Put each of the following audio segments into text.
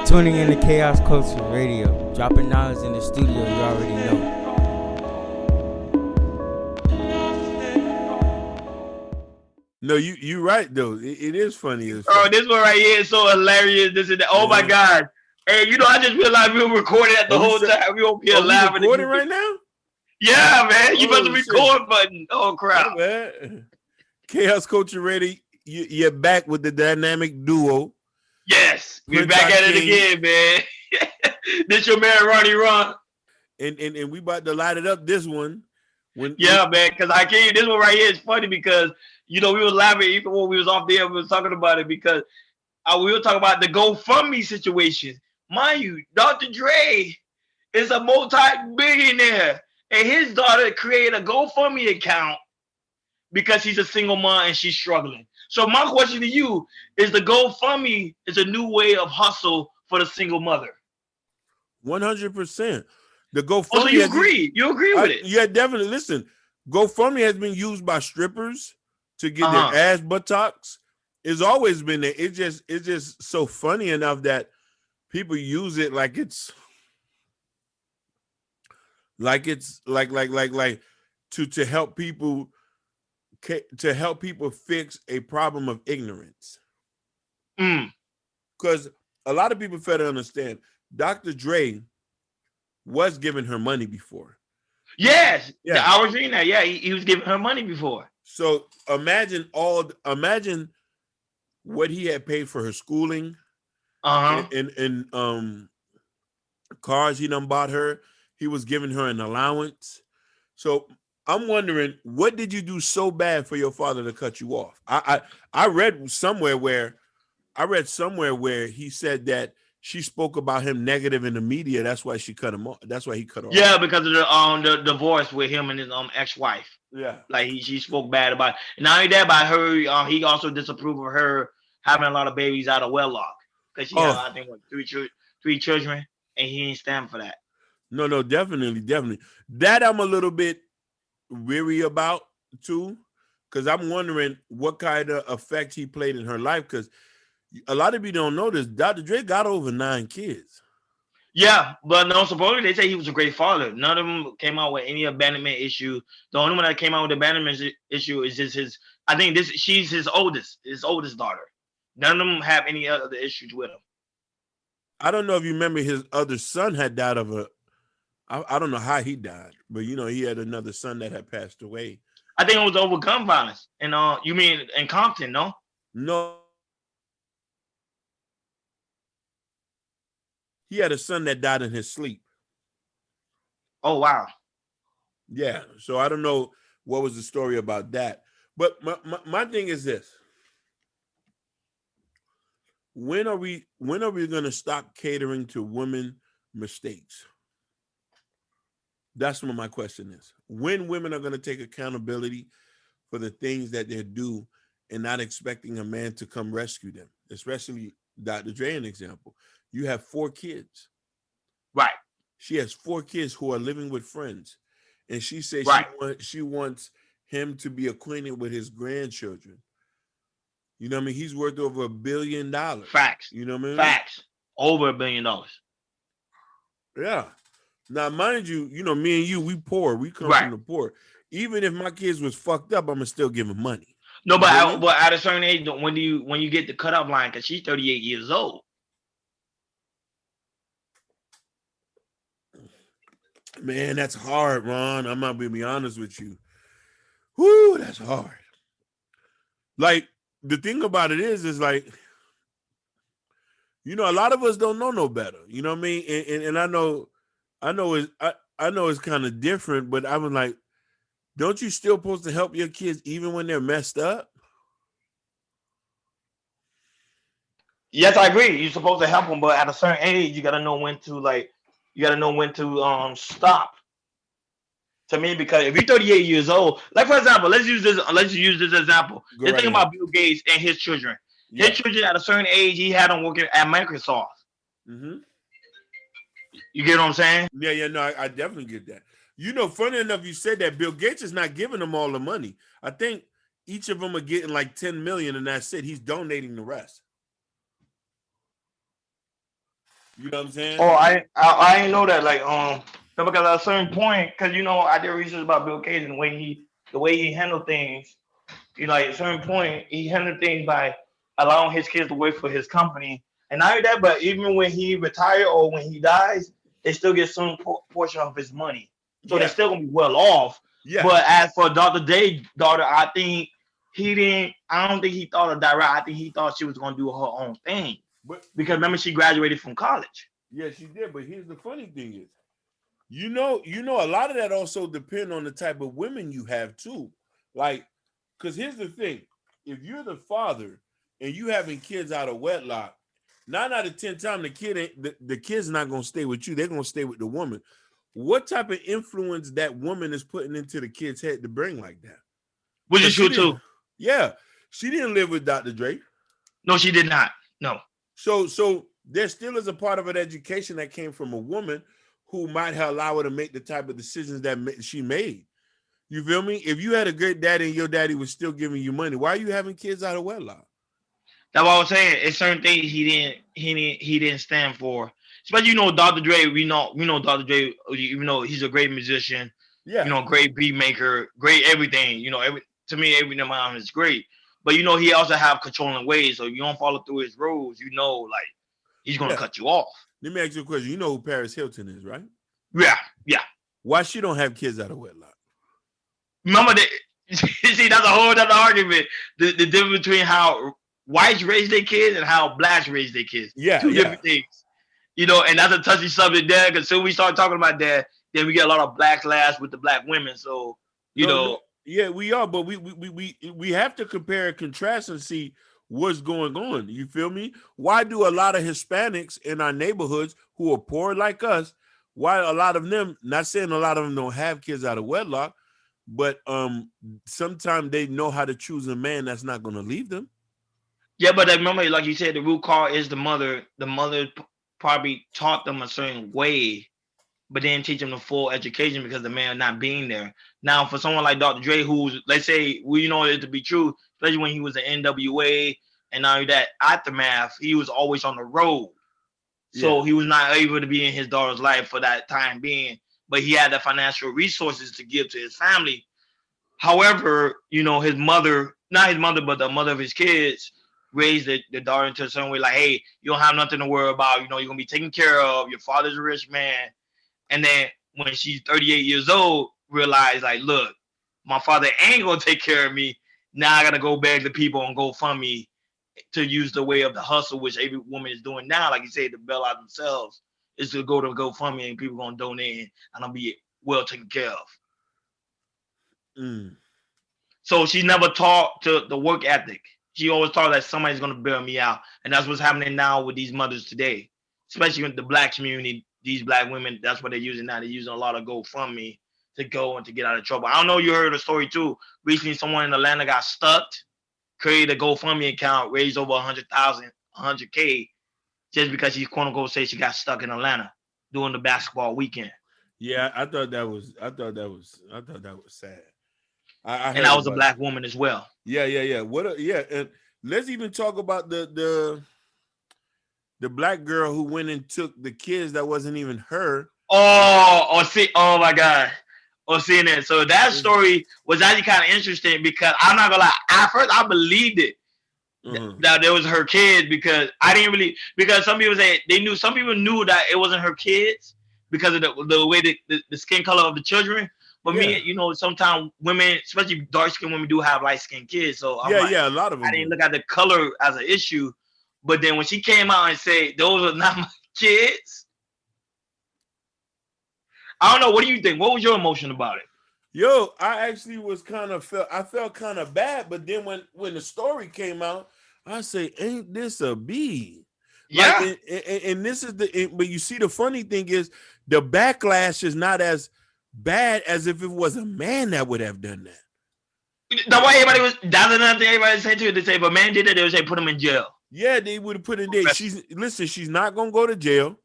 Tuning in to Chaos Culture Radio, dropping knowledge in the studio you already know. No, you right though. It is funny. Oh, this one right here is so hilarious. This and that. Oh my God. Hey, I just realized we were recording that the whole time. We over here laughing. We recording right now? Yeah, man. You press the record button. Oh crap. Oh, Chaos Culture Radio. You're back with the dynamic duo. Yes, we're back at it again, man. This your man Ronnie Ron. And we about to light it up this one. Man, because I can't. This one right here is funny because we were laughing even when we was off the air. We was talking about it because we were talking about the GoFundMe situation. Mind you, Dr. Dre is a multi-billionaire, and his daughter created a GoFundMe account because she's a single mom and she's struggling. So my question to you is: the GoFundMe is a new way of hustle for the single mother. 100%. The GoFundMe. Oh, so you agree? You agree with it? Yeah, definitely. Listen, GoFundMe has been used by strippers to get their ass buttocks. It's always been there. It's just so funny enough that people use it like it's like to help people fix a problem of ignorance. Because a lot of people fail to understand. Dr. Dre was giving her money before. Yes, yeah. I was reading that. Yeah, he was giving her money before. So imagine what he had paid for her schooling, and cars he done bought her. He was giving her an allowance. So I'm wondering, what did you do so bad for your father to cut you off? I read somewhere where he said that she spoke about him negative in the media. That's why she cut him off. That's why he cut her off. Yeah, because of the divorce with him and his ex-wife. Yeah, like she spoke bad about it. And not only that, by her, he also disapproved of her having a lot of babies out of wedlock because she had, I think, three children, and he didn't stand for that. No, definitely. That I'm a little bit weary about too, because I'm wondering what kind of effect he played in her life. Because a lot of people don't know this. Dr. Dre got over 9 kids. Yeah, but no, supposedly they say he was a great father. None of them came out with any abandonment issue. The only one that came out with abandonment issue is just his. I think she's his oldest daughter. None of them have any other issues with him. I don't know if you remember his other son had died of I don't know how he died, but he had another son that had passed away. I think it was over gun violence. And you mean in Compton, no? No. He had a son that died in his sleep. Oh, wow. Yeah. So I don't know what was the story about that. But my thing is this. When are we going to stop catering to women mistakes? That's what my question is. When women are going to take accountability for the things that they do and not expecting a man to come rescue them, especially Dr. Dre, an example. You have 4 kids. Right. She has 4 kids who are living with friends. And she says she wants him to be acquainted with his grandchildren. You know what I mean? He's worth over $1 billion. Facts. You know what I mean? Facts. Over $1 billion. Yeah. Now, mind you, me and you, we poor. We come from the poor. Even if my kids was fucked up, I'm going to still give them money. No, but at a certain age, when you get the cutoff line, because she's 38 years old. Man, that's hard, Ron. I'm not going to be honest with you. Whoo, that's hard. Like, the thing about it is like, a lot of us don't know no better. You know what I mean? And I know it's kind of different, but I was like, don't you still supposed to help your kids even when they're messed up? Yes, I agree. You're supposed to help them, but at a certain age, you got to know when to stop. To me, because if you're 38 years old, like for example, let's use this example. Let's think about Bill Gates and his children. Yeah. His children at a certain age, he had them working at Microsoft. Mm-hmm. You get what I'm saying? Yeah, no, I definitely get that. Funny enough, you said that Bill Gates is not giving them all the money. I think each of them are getting like 10 million, and that's it. He's donating the rest. You know what I'm saying? Oh, I ain't know that. Like, because at a certain point, because I did research about Bill Gates and the way he handled things. Like at a certain point, he handled things by allowing his kids to work for his company. And not only that, but even when he retire or when he dies, they still get some portion of his money. So they're Yeah, still gonna be well off. yeah. But as for Dr. Day's daughter, I think he didn't. I don't think he thought of direct. I think he thought she was gonna do her own thing because But remember she graduated from college. yeah, she did. But here's the funny thing is, a lot of that also depend on the type of women you have too. Like, because here's the thing: if you're the father and you having kids out of wedlock, 9 out of 10 times the kid's not gonna stay with you. They're gonna stay with the woman. What type of influence that woman is putting into the kid's head to bring like that? Which is Because true too. yeah, she didn't live with Dr. Dre. No, she did not. No. So there still is a part of an education that came from a woman who might have allowed her to make the type of decisions that she made. You feel me? If you had a great daddy and your daddy was still giving you money, why are you having kids out of wedlock? That's what I was saying. It's certain things he didn't stand for. Especially Dr. Dre. We know Dr. Dre. Even though he's a great musician, Yeah. great beat maker, great everything. To me everything about him is great. But he also have controlling ways. So if you don't follow through his rules, like he's gonna Yeah. cut you off. Let me ask you a question. You know who Paris Hilton is, right? Yeah, yeah. Why she don't have kids out of wedlock? Remember that? See, that's a whole other argument. The difference between how whites raise their kids and how blacks raise their kids. Yeah, Two yeah. different things. And that's a touchy subject there because soon we start talking about that, then we get a lot of backlash with the black women. So No, yeah, we are, but we have to compare and contrast and see what's going on. You feel me? Why do a lot of Hispanics in our neighborhoods who are poor like us, why a lot of them, not saying a lot of them don't have kids out of wedlock, but sometimes they know how to choose a man that's not going to leave them. yeah, but remember, like you said, the root cause is the mother. The mother probably taught them a certain way, but didn't teach them the full education because the man not being there. Now, for someone like Dr. Dre, who's, let's say, we know it to be true, especially when he was in NWA and now that aftermath, he was always on the road. So he was not able to be in his daughter's life for that time being, but he had the financial resources to give to his family. However, his mother, not his mother, but the mother of his kids, raised the daughter into a certain way, like, hey, you don't have nothing to worry about. You're going to be taken care of. Your father's a rich man. And then when she's 38 years old, realize like, look, my father ain't gonna take care of me. Now I gotta go beg the people on GoFundMe to use the way of the hustle, which every woman is doing now. Like you say, to bail out themselves is to go to GoFundMe and people gonna donate and I'll be well taken care of. Mm. So she never taught to the work ethic. She always taught that somebody's gonna bail me out, and that's what's happening now with these mothers today, especially in the black community. These black women, that's what they're using now. They're using a lot of GoFundMe to go and to get out of trouble. I don't know, you heard a story too. Recently, someone in Atlanta got stuck, created a GoFundMe account, raised over 100,000, 100K, just because she quote unquote say she got stuck in Atlanta during the basketball weekend. Yeah, I thought that was sad. I And heard that was a about black woman as well. Yeah. And let's even talk about the black girl who went and took the kids that wasn't even her. Oh my God. Or seeing that. So that story was actually kind of interesting because I'm not gonna lie. At first, I believed it that it was her kids because I didn't really, because some people say some people knew that it wasn't her kids because of the way the skin color of the children. But me, sometimes women, especially dark skinned women, do have light skinned kids. So a lot of them. I didn't look at the color as an issue. But then when she came out and said those are not my kids, I don't know. What do you think? What was your emotion about it? Yo, I actually felt kind of bad, but then when the story came out, I say, ain't this a B? Yeah. Like, and this is but you see, the funny thing is the backlash is not as bad as if it was a man that would have done that. The way that's another thing everybody say too. They say, but man did it, they would say put him in jail. Yeah, they would have put in there. She's not gonna go to jail.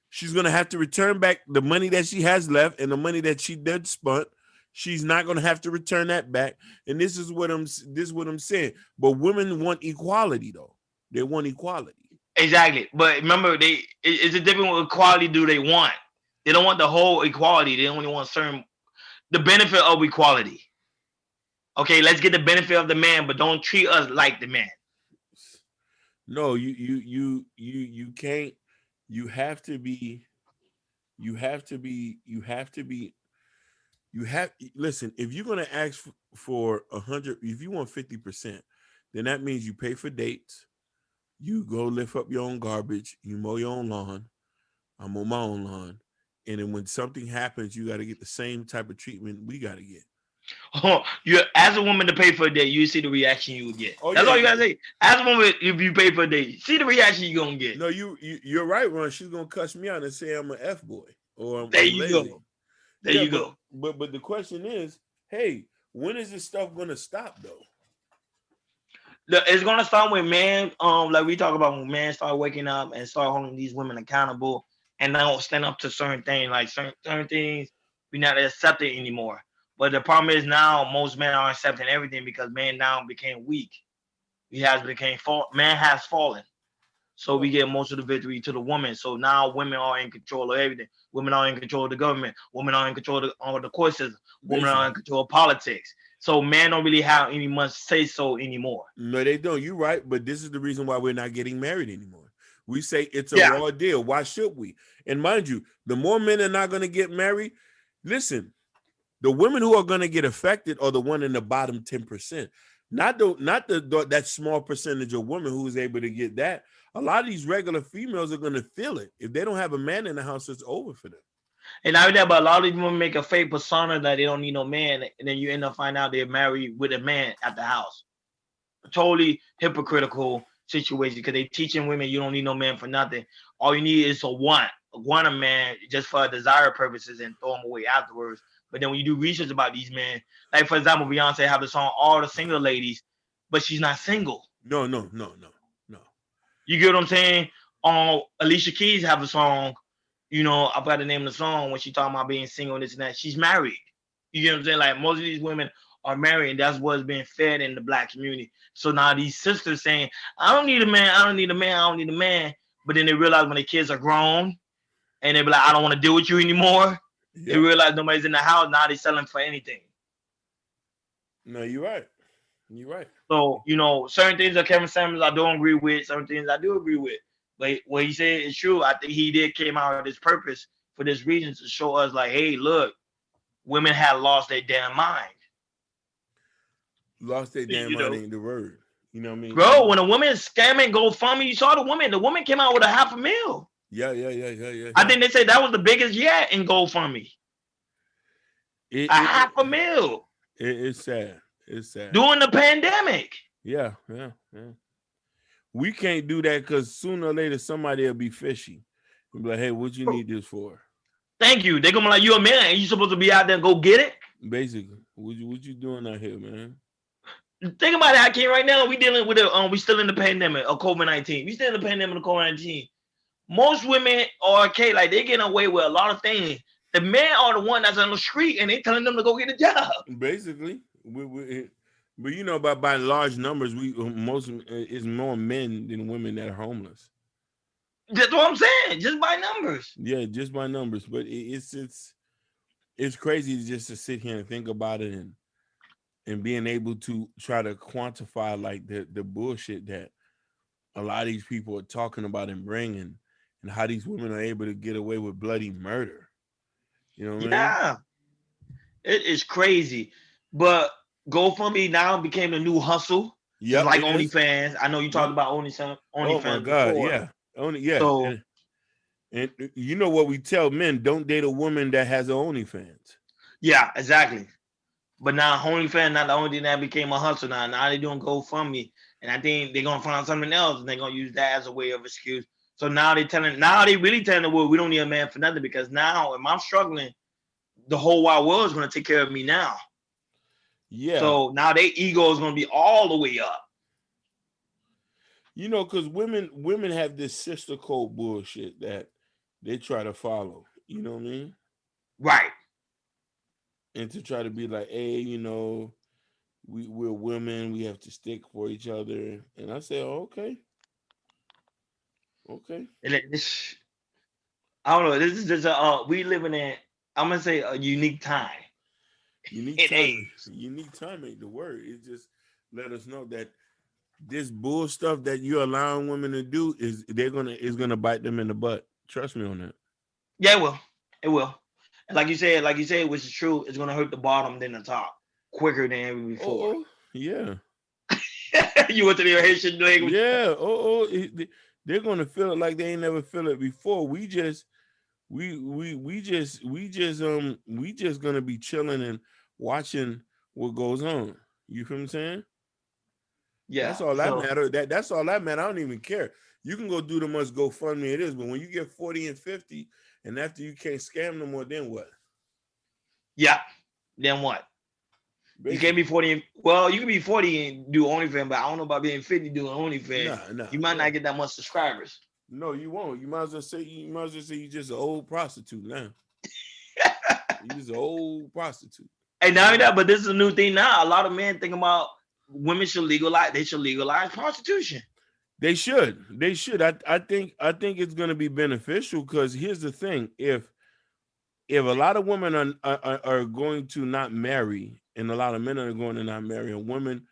She's gonna have to return back the money that she has left and the money that she did spent. She's not gonna have to return that back. And this is what I'm saying. But women want equality, though. They want equality. Exactly. But remember, it's a different what equality do they want. They don't want the whole equality. They only want certain the benefit of equality. Okay, let's get the benefit of the man, but don't treat us like the man. No, you can't. You have to be. You have to be. You have to be. You have listen. If you're gonna ask for 100, if you want 50%, then that means you pay for dates. You go lift up your own garbage. You mow your own lawn. I mow my own lawn. And then when something happens, you got to get the same type of treatment we got to get. Oh, you as a woman to pay for a date, you see the reaction you would get. Oh That's yeah. all you gotta say. As a woman, if you pay for a date, see the reaction you're gonna get. No, you're right, Ron. She's gonna cuss me out and say I'm an F boy or There I'm you lazy. go. There Yeah, you go. but the question is, hey, when is this stuff gonna stop though? It's gonna start with men. Like we talk about when men start waking up and start holding these women accountable, and don't stand up to certain things. Like certain things, we not accepting anymore. But the problem is now most men are accepting everything because man now became weak. He has became fall. Man has fallen. So we No, get most of the victory to the woman. So now women are in control of everything. Women are in control of the government. Women are in control of the court system. Women are in basically. control of politics. So men don't really have any much say so anymore. No, they don't. You're right, but this is the reason why we're not getting married anymore. We say it's a Yeah. raw deal. Why should we? And mind you, the more men are not going to get married, listen, the women who are going to get affected are the one in the bottom 10%. Not the that small percentage of women who is able to get that. A lot of these regular females are going to feel it. If they don't have a man in the house, it's over for them. And not only that, but a lot of these women make a fake persona that they don't need no man, and then you end up finding out they're married with a man at the house. A totally hypocritical situation because they teaching women you don't need no man for nothing. All you need is want a man just for desire purposes and throw him away afterwards. But then when you do research about these men, like for example, Beyonce have the song "All the Single Ladies," but she's not single. No. You get what I'm saying? Alicia Keys have a song. I forgot the name of the song when she talking about being single and this and that. She's married. You get what I'm saying? Like most of these women are married, and that's what's being fed in the black community. So now these sisters saying, "I don't need a man. I don't need a man. I don't need a man." But then they realize when their kids are grown, and they be like, "I don't want to deal with you anymore." They Yep. realize nobody's in the house. Now they selling for anything. No, you're right. You're right. So certain things that Kevin Samuels I don't agree with. Certain things I do agree with. But what he said is true. I think he did came out with this purpose for this reason to show us like, hey, look, women had lost their damn mind. Lost their damn You mind know, ain't the word. You know what I mean? bro, when a woman is scamming GoFundMe, you saw the woman. The woman came out with a $500,000. Yeah. I think they said that was the biggest yet in GoFundMe. It, A it, half a it, mil it's sad. It's sad. during the pandemic. Yeah. We can't do that because sooner or later somebody will be fishy. And be like, hey, what you need this for? Thank you. They're gonna be like, you a man, and you supposed to be out there and go get it. Basically, what you doing out here, man? Think about it, Hakeem. Right now, we dealing with we still in the pandemic of COVID-19. We still in the pandemic of COVID-19. Most women are okay, like they getting away with a lot of things. The men are the one that's on the street, and they telling them to go get a job. Basically, but by large numbers, we most is more men than women that are homeless. That's what I'm saying, just by numbers. Yeah, just by numbers. But it's crazy just to sit here and think about it and being able to try to quantify like the bullshit that a lot of these people are talking about and bringing, and how these women are able to get away with bloody murder. You know what I mean? Yeah, it is crazy. But GoFundMe now became the new hustle, just Yep, like it is. OnlyFans. I know you talked Yep. about Oh my OnlyFans God, before. yeah. Only yeah. So And you know what we tell men: don't date a woman that has OnlyFans. yeah, exactly. But now OnlyFans not the only thing that became a hustle. Now they doing GoFundMe, and I think they're gonna find something else, and they're gonna use that as a way of excuse. So now they really telling the world we don't need a man for nothing because now if I'm struggling, the whole wide world is gonna take care of me now. Yeah, So now their ego is gonna be all the way up. because women have this sister code bullshit that they try to follow. You know what I mean? Right. And to try to be like, hey, we're women, we have to stick for each other. And I say, oh, okay. Okay. And this, I don't know. This is just we living in. I'm gonna say a unique time Unique in time. age. Unique time ain't the word. It just let us know that this bull stuff that you're allowing women to do is gonna bite them in the butt. Trust me on that. Yeah, it will. It will. And like you said, which is true, it's gonna hurt the bottom than the top quicker than ever before. Oh, yeah. You went to the Haitian language. Yeah. They're gonna feel it like they ain't never feel it before. We just gonna be chilling and watching what goes on. You feel what I'm saying? Yeah. That's all that So matter. That's all that matter. I don't even care. You can go do the much GoFundMe it is, but when you get 40 and 50, and after you can't scam no more, then what? yeah. Then what? You can't Basically, be 40 and well, you can be 40 and do OnlyFans, but I don't know about being 50 doing OnlyFans. nah, You might yeah. not get that much subscribers. No, you won't. You might as well say you just an old prostitute now. You just an old prostitute. And not only that, but this is a new thing now. A lot of men think about women should legalize. They should legalize prostitution. They should. They should. I think it's going to be beneficial because here's the thing: if a lot of women are going to not marry, and a lot of men are going to not marry, and women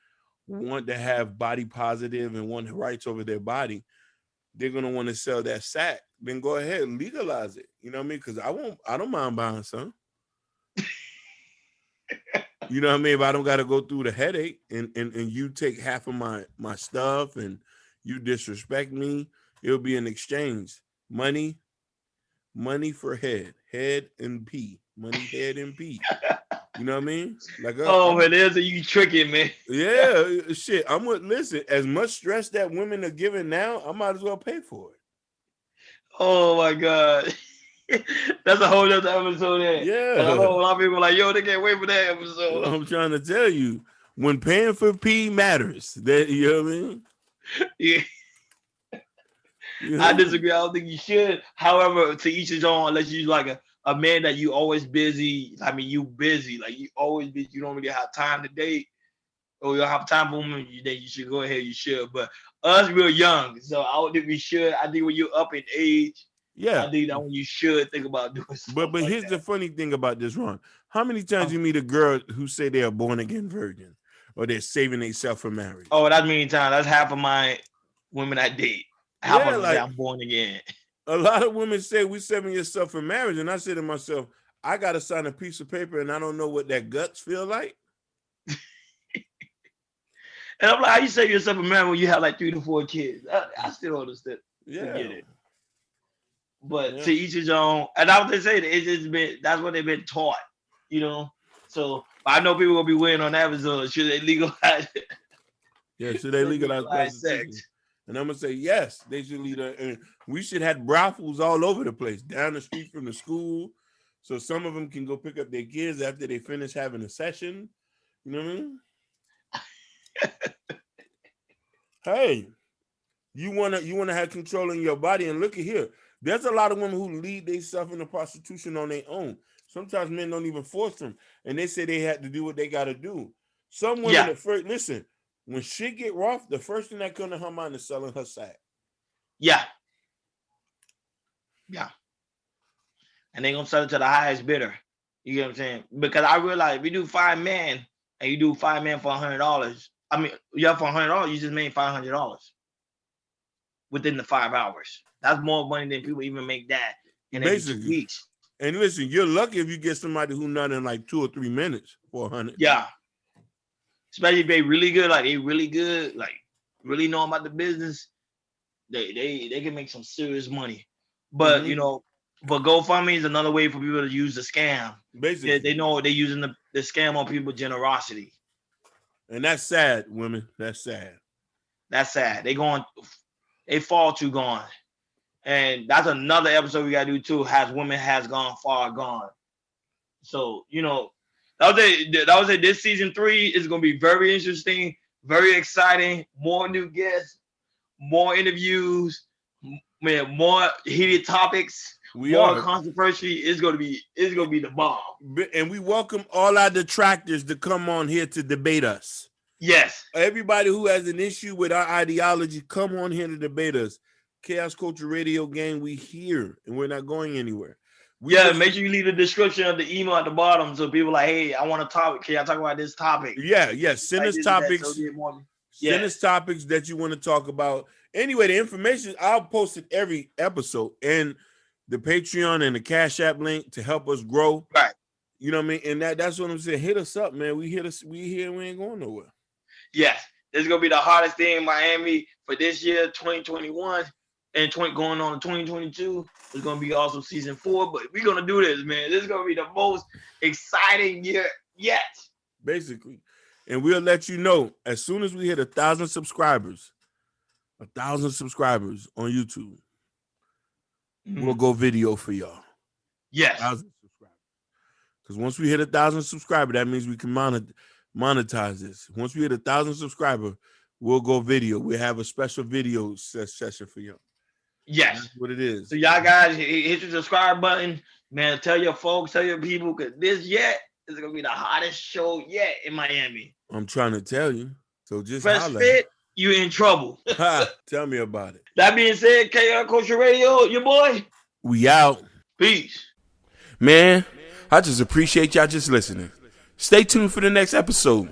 want to have body positive and want rights over their body, they're going to want to sell that sack. Then go ahead and legalize it. You know what I mean? Because I don't mind buying some. You know what I mean? If I don't got to go through the headache and you take half of my stuff and you disrespect me, it'll be an exchange. Money for head and P. Money, head, and P. You know what I mean? Like, Oh, it is. You tricking, man. yeah, shit. Listen, as much stress that women are giving now, I might as well pay for it. Oh my God. That's a whole other episode there. Yeah. And I know a lot of people are like, yo, they can't wait for that episode. I'm trying to tell you, when paying for P matters, that you know what I mean? Yeah. You know? I disagree. I don't think you should. However, to each his own, unless you like a man that you always busy. I mean, you busy. Like you always busy. You don't really have time to date. Or you don't have time for women, then you should go ahead, you should. But us, we're young. So I don't think we should. I think when you're up in age, Yeah. I think that when you should think about doing something. But like here's that. the funny thing about this, Ron. How many times you meet a girl who say they are born again virgin or they're saving themselves for marriage? Oh, that's many times. That's half of my women I date. Half Yeah, of them like- say I'm born again. A lot of women say we saving yourself for marriage, and I say to myself, I gotta sign a piece of paper, and I don't know what that guts feel like. And I'm like, how you save yourself a man when you have like 3 to 4 kids? I still don't understand. Yeah, Forget it. But Yeah. to each his own. And that's what they say. It's just been that's what they've been taught, you know. So I know people will be waiting on Amazon. Should they legalize it? yeah. Should they legalize prostitution? sex? And I'm gonna say yes, they should lead. And we should have brothels all over the place, down the street from the school, so some of them can go pick up their kids after they finish having a session. You know what I mean? Hey, you wanna have control in your body, and look at here. There's a lot of women who lead themselves into prostitution on their own. Sometimes men don't even force them, and they say they had to do what they got to do. Some women Yeah. at first, listen, when shit get rough, the first thing that comes to her mind is selling her sack. Yeah. Yeah. And they gonna sell it to the highest bidder. You get what I'm saying? Because I realize if you do 5 men and you do 5 men for $100, I mean, yeah, for $100, you just made $500 within the 5 hours. That's more money than people even make that in every 2 Basically. weeks. And listen, you're lucky if you get somebody who nut in like 2 or 3 minutes for 100. Yeah. Especially if they really good, like they really good, like really know about the business, they can make some serious money. But Mhm. you know, but GoFundMe is another way for people to use the scam. Basically. They know they're using the scam on people's generosity. And that's sad, women. That's sad. That's sad. They fall too gone. And that's another episode we gotta do too. Has women has gone far gone. So, you know, that was it. This season 3 is gonna be very interesting, very exciting, more new guests, more interviews, more heated topics, more controversy. It's gonna be the bomb. And we welcome all our detractors to come on here to debate us. Yes. Everybody who has an issue with our ideology, come on here to debate us. Chaos Culture Radio gang. We here and we're not going anywhere. Make sure you leave the description of the email at the bottom so people like, hey, I want a topic. Can y'all talk about this topic? Yeah. Send us topics. Send us topics that you want to talk about. Anyway, the information, I'll post it every episode, and the Patreon and the Cash App link to help us grow. Right. You know what I mean? And that's what I'm saying. Hit us up, man. We here and we ain't going nowhere. Yes. This is gonna be the hardest thing in Miami for this year, 2021, and going on in 2022. It's gonna be also season 4, but we're gonna do this, man. This is gonna be the most exciting year yet. Basically. And we'll let you know as soon as we hit 1,000 subscribers on YouTube. We'll go video for y'all. Yes. 1,000 subscribers. Because once we hit 1,000 subscribers, that means we can monetize this. Once we hit 1,000 subscribers, we'll go video. We'll have a special video session for y'all. Yes. That's what it is. So y'all guys hit the subscribe button. Man, tell your folks, tell your people, because this is going to be the hottest show yet in Miami. I'm trying to tell you. So just Press fit, you in trouble. Tell me about it. That being said, KR Culture Radio, your boy. We out. Peace. Man, I just appreciate y'all just listening. Stay tuned for the next episode.